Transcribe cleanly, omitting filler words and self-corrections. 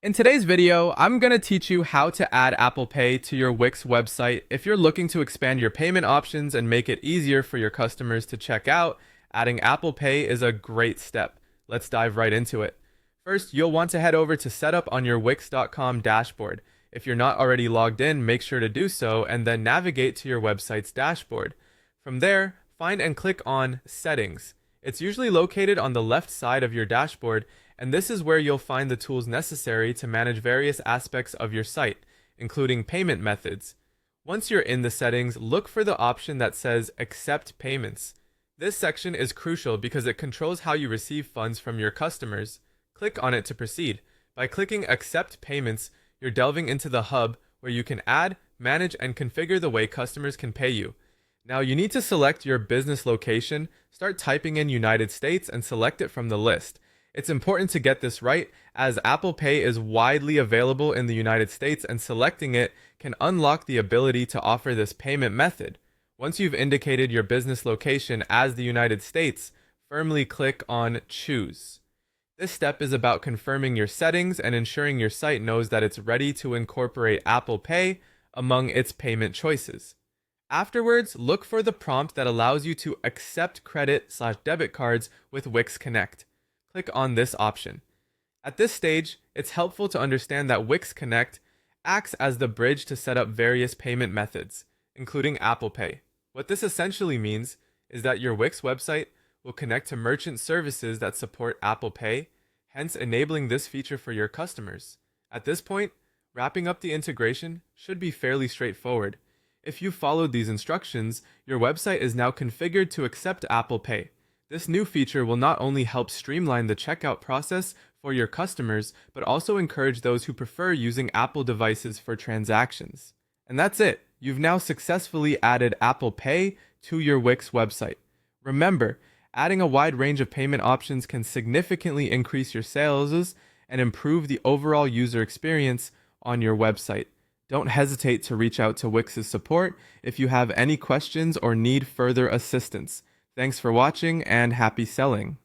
In today's video, I'm going to teach you how to add Apple Pay to your Wix website. If you're looking to expand your payment options and make it easier for your customers to check out, adding Apple Pay is a great step. Let's dive right into it. First, you'll want to head over to Setup on your Wix.com dashboard. If you're not already logged in, make sure to do so and then navigate to your website's dashboard. From there, find and click on Settings. It's usually located on the left side of your dashboard, and this is where you'll find the tools necessary to manage various aspects of your site, including payment methods. Once you're in the settings, look for the option that says Accept Payments. This section is crucial because it controls how you receive funds from your customers. Click on it to proceed. By clicking Accept Payments, you're delving into the hub where you can add, manage, and configure the way customers can pay you. Now you need to select your business location, start typing in United States, and select it from the list. It's important to get this right, as Apple Pay is widely available in the United States, and selecting it can unlock the ability to offer this payment method. Once you've indicated your business location as the United States, firmly click on Choose. This step is about confirming your settings and ensuring your site knows that it's ready to incorporate Apple Pay among its payment choices. Afterwards, look for the prompt that allows you to accept credit/debit cards with Wix Connect. Click on this option. At this stage, it's helpful to understand that Wix Connect acts as the bridge to set up various payment methods, including Apple Pay. What this essentially means is that your Wix website will connect to merchant services that support Apple Pay, hence enabling this feature for your customers. At this point, wrapping up the integration should be fairly straightforward. If you followed these instructions, your website is now configured to accept Apple Pay. This new feature will not only help streamline the checkout process for your customers, but also encourage those who prefer using Apple devices for transactions. And that's it. You've now successfully added Apple Pay to your Wix website. Remember, adding a wide range of payment options can significantly increase your sales and improve the overall user experience on your website. Don't hesitate to reach out to Wix's support if you have any questions or need further assistance. Thanks for watching and happy selling.